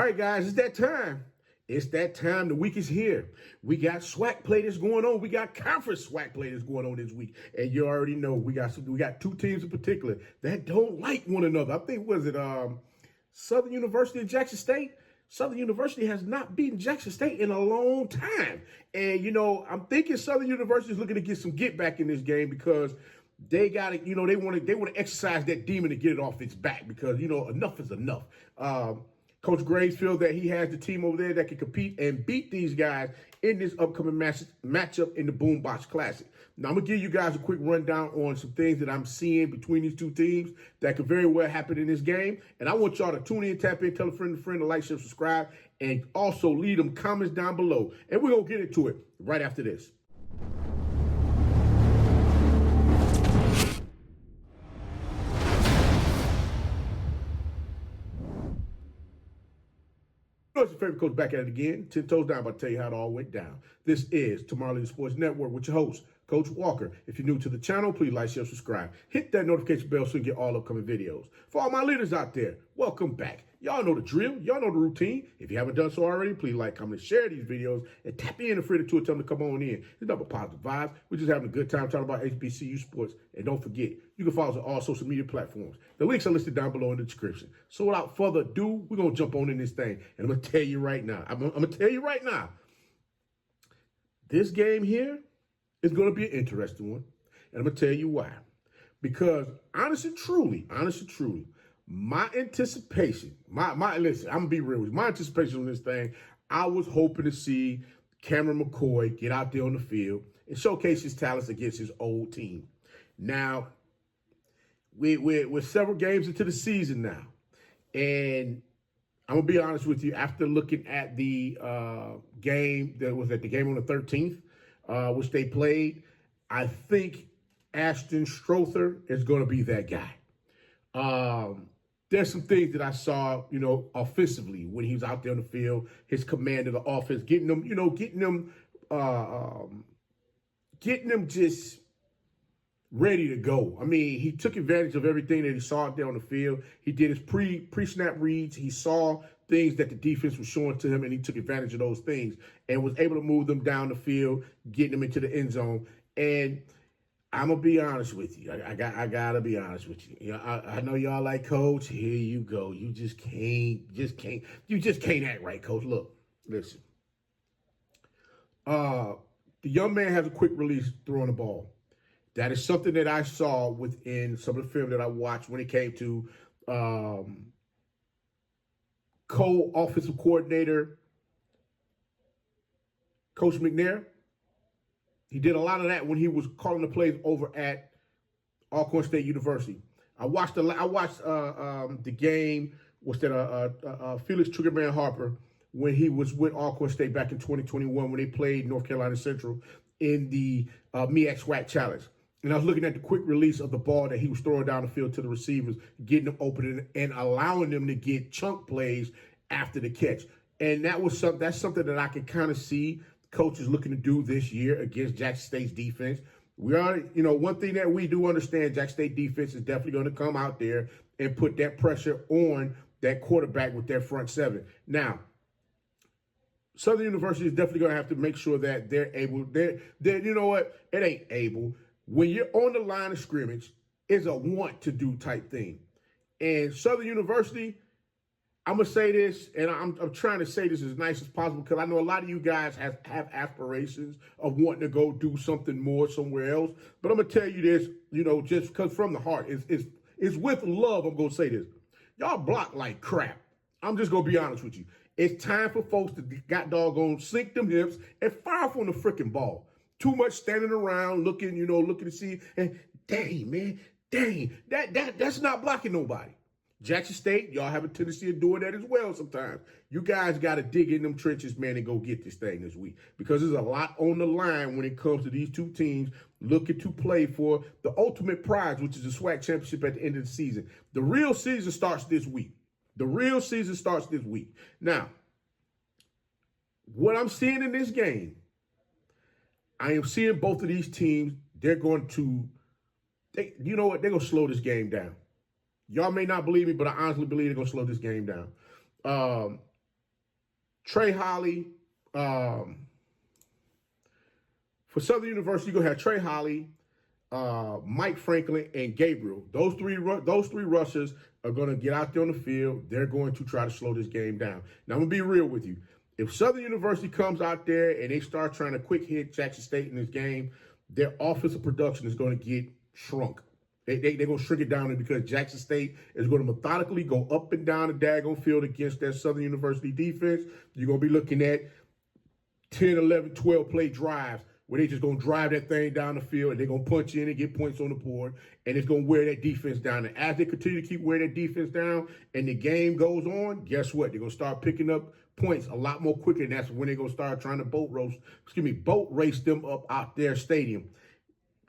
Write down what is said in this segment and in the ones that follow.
right, guys, it's that time. It's that time. The week is here. We got SWAC play that's going on. We got conference SWAC play that's going on this week. And you already know we got two teams in particular that don't like one another. I think, was it Southern University and Jackson State? Southern University has not beaten Jackson State in a long time. And, I'm thinking Southern University is looking to get some get back in this game because they got it, they want to exercise that demon to get it off its back because, enough is enough. Coach Graves feels that he has the team over there that can compete and beat these guys in this upcoming matchup in the Boombox Classic. Now, I'm going to give you guys a quick rundown on some things that I'm seeing between these two teams that could very well happen in this game. And I want y'all to tune in, tap in, tell a friend to like, share, subscribe, and also leave them comments down below. And we're going to get into it right after this. It's your favorite coach back at it again. 10 toes down, about to tell you how it all went down. This is Tomorrow Leader Sports Network with your host, Coach Walker. If you're new to the channel, please like, share, subscribe. Hit that notification bell so you get all upcoming videos. For all my leaders out there, welcome back. Y'all know the drill. Y'all know the routine. If you haven't done so already, please like, comment, and share these videos. And tap in and free to tell them to come on in. It's nothing but positive vibes. We're just having a good time talking about HBCU sports. And don't forget, you can follow us on all social media platforms. The links are listed down below in the description. So without further ado, we're going to jump on in this thing. And I'm going to tell you right now. I'm going to tell you right now. This game here is going to be an interesting one. And I'm going to tell you why. Because honestly, truly, my anticipation, listen, I'm going to be real with you. My anticipation on this thing, I was hoping to see Cameron McCoy get out there on the field and showcase his talents against his old team. Now, we're several games into the season now. And I'm going to be honest with you, after looking at the game that was at the game on the 13th, which they played, I think Ashton Strother is going to be that guy. There's some things that I saw, offensively when he was out there on the field, his command of the offense, getting them just ready to go. I mean, he took advantage of everything that he saw out there on the field. He did his pre-snap reads. He saw things that the defense was showing to him, and he took advantage of those things and was able to move them down the field, getting them into the end zone. And I'm gonna be honest with you. I gotta be honest with you. I know y'all like, Coach. Here you go. You just can't act right, Coach. Look, listen. The young man has a quick release throwing the ball. That is something that I saw within some of the film that I watched when it came to co-offensive coordinator Coach McNair. He did a lot of that when he was calling the plays over at Alcorn State University. I watched the game. Was that Felix Triggerman Harper when he was with Alcorn State back in 2021 when they played North Carolina Central in the MEAC SWAC Challenge. And I was looking at the quick release of the ball that he was throwing down the field to the receivers, getting them open and allowing them to get chunk plays after the catch. And that's something that I can kind of see coaches looking to do this year against Jackson State's defense. We are, one thing that we do understand, Jackson State defense is definitely going to come out there and put that pressure on that quarterback with their front seven. Now, Southern University is definitely going to have to make sure that they're able, you know what, it ain't able. When you're on the line of scrimmage, it's a want to do type thing. And Southern University, I'm going to say this, and I'm trying to say this as nice as possible because I know a lot of you guys have aspirations of wanting to go do something more somewhere else. But I'm going to tell you this, just because from the heart, it's with love, I'm going to say this. Y'all block like crap. I'm just going to be honest with you. It's time for folks to got doggone sink them hips and fire from the freaking ball. Too much standing around looking to see, and that's not blocking nobody. Jackson State, y'all have a tendency of doing that as well sometimes. You guys got to dig in them trenches, man, and go get this thing this week because there's a lot on the line when it comes to these two teams looking to play for the ultimate prize, which is the SWAC Championship at the end of the season. The real season starts this week. Now, what I'm seeing in this game, I am seeing both of these teams, they're going to slow this game down. Y'all may not believe me, but I honestly believe they're going to slow this game down. Trey Holly. For Southern University, you're going to have Trey Holly, Mike Franklin, and Gabriel. Those three rushers are going to get out there on the field. They're going to try to slow this game down. Now, I'm going to be real with you. If Southern University comes out there and they start trying to quick hit Jackson State in this game, their offensive production is going to get shrunk. They're going to shrink it down because Jackson State is going to methodically go up and down the daggone field against that Southern University defense. You're going to be looking at 10, 11, 12 play drives where they just going to drive that thing down the field and they're going to punch in and get points on the board, and it's going to wear that defense down. And as they continue to keep wearing that defense down and the game goes on, guess what? They're going to start picking up points a lot more quicker, and that's when they're going to start trying to boat race them up out their stadium.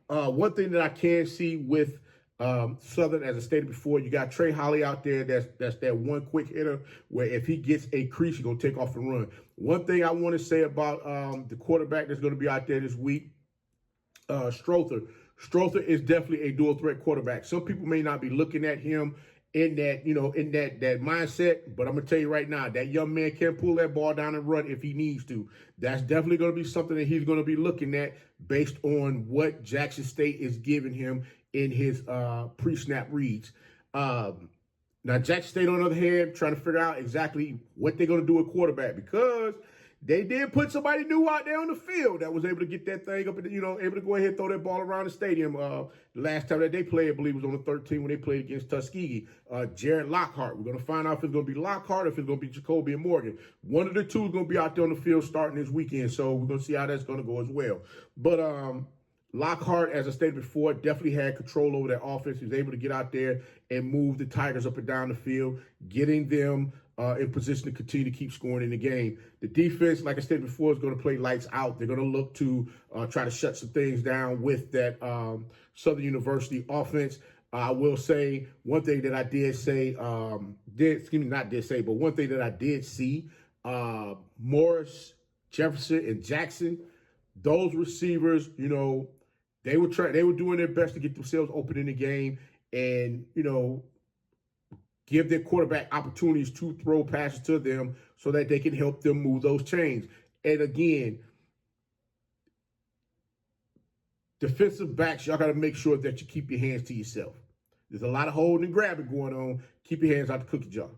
One thing that I can see with Southern, as I stated before, you got Trey Holly out there. That's that one quick hitter where if he gets a crease, he's going to take off and run. One thing I want to say about the quarterback that's going to be out there this week, Strother. Strother is definitely a dual threat quarterback. Some people may not be looking at him in that, that mindset, but I'm going to tell you right now, that young man can pull that ball down and run if he needs to. That's definitely going to be something that he's going to be looking at based on what Jackson State is giving him in his pre-snap reads. Now, Jackson State, on the other hand, trying to figure out exactly what they're going to do at quarterback, because they did put somebody new out there on the field that was able to get that thing up and, able to go ahead and throw that ball around the stadium. The last time that they played, I believe, was on the 13th when they played against Tuskegee. Jared Lockhart. We're going to find out if it's going to be Lockhart or if it's going to be Jacoby and Morgan. One of the two is going to be out there on the field starting this weekend, so we're going to see how that's going to go as well. But Lockhart, as I stated before, definitely had control over that offense. He was able to get out there and move the Tigers up and down the field, getting them in position to continue to keep scoring in the game. The defense, like I said before, is going to play lights out. They're going to look to try to shut some things down with that Southern University offense. I will say one thing that I did say, one thing that I did see, Morris, Jefferson, and Jackson, those receivers, they were doing their best to get themselves open in the game and, give their quarterback opportunities to throw passes to them so that they can help them move those chains. And again, defensive backs, y'all got to make sure that you keep your hands to yourself. There's a lot of holding and grabbing going on. Keep your hands out the cookie jar.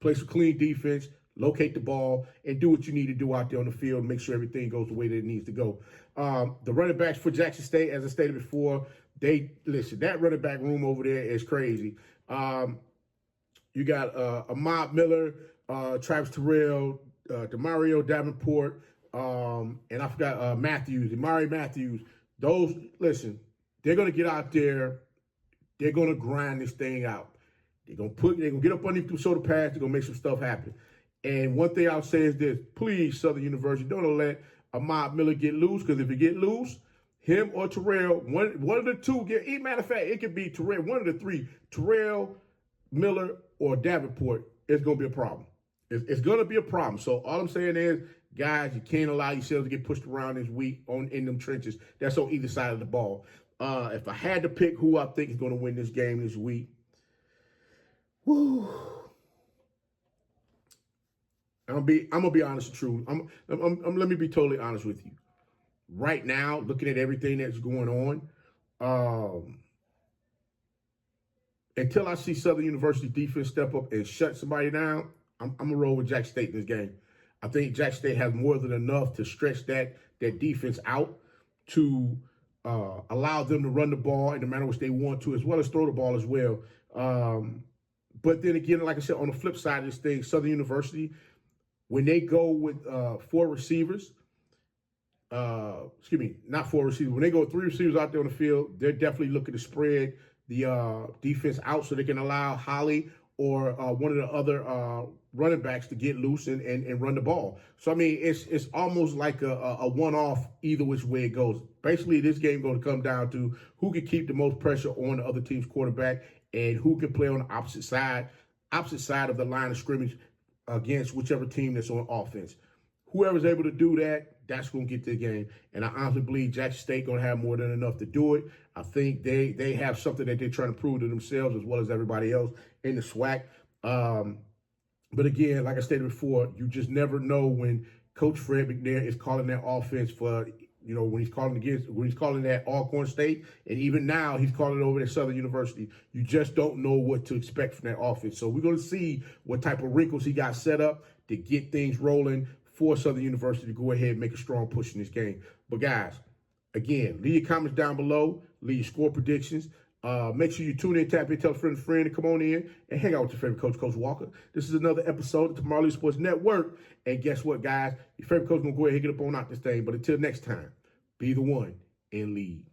Play some clean defense, locate the ball, and do what you need to do out there on the field and make sure everything goes the way that it needs to go. The running backs for Jackson State, as I stated before, that running back room over there is crazy. You got Ahmad Miller, Travis Terrell, Demario Davenport, and I forgot Amari Matthews. They're going to get out there. They're going to grind this thing out. They're going to get up underneath the shoulder pads. They're going to make some stuff happen. And one thing I'll say is this: please, Southern University, don't let Ahmad Miller get loose, because if he get loose, him or Terrell, one of the two, matter of fact, it could be Terrell, one of the three, Terrell, Miller, or Davenport, it's going to be a problem. It's going to be a problem. So all I'm saying is, guys, you can't allow yourselves to get pushed around this week in them trenches. That's on either side of the ball. If I had to pick who I think is going to win this game this week, I'm gonna be honest and true. Let me be totally honest with you. Right now, looking at everything that's going on, until I see Southern University defense step up and shut somebody down, I'm gonna roll with Jackson State in this game. I think Jackson State has more than enough to stretch that defense out to allow them to run the ball in the manner which they want to, as well as throw the ball as well. But then again, like I said, on the flip side of this thing, Southern University, when they go with four receivers, not four receivers, when they go with three receivers out there on the field, they're definitely looking to spread the defense out so they can allow Holly or one of the other running backs to get loose and run the ball. So, I mean, it's almost like a one-off either which way it goes. Basically, this game is going to come down to who can keep the most pressure on the other team's quarterback and who can play on the opposite side of the line of scrimmage against whichever team that's on offense. Whoever's able to do that, that's going to get the game. And I honestly believe Jackson State going to have more than enough to do it. I think they have something that they're trying to prove to themselves as well as everybody else in the SWAC. But again, like I stated before, you just never know when Coach Fred McNair is calling that offense for, when he's calling that Alcorn State, and even now he's calling it over at Southern University. You just don't know what to expect from that offense. So we're going to see what type of wrinkles he got set up to get things rolling for Southern University to go ahead and make a strong push in this game. But guys, again, leave your comments down below. Leave your score predictions. Make sure you tune in, tap in, tell a friend, and come on in and hang out with your favorite coach, Coach Walker. This is another episode of the Tomorrow League Sports Network. And guess what, guys? Your favorite coach is going to go ahead and get up on out this thing. But until next time, be the one and lead.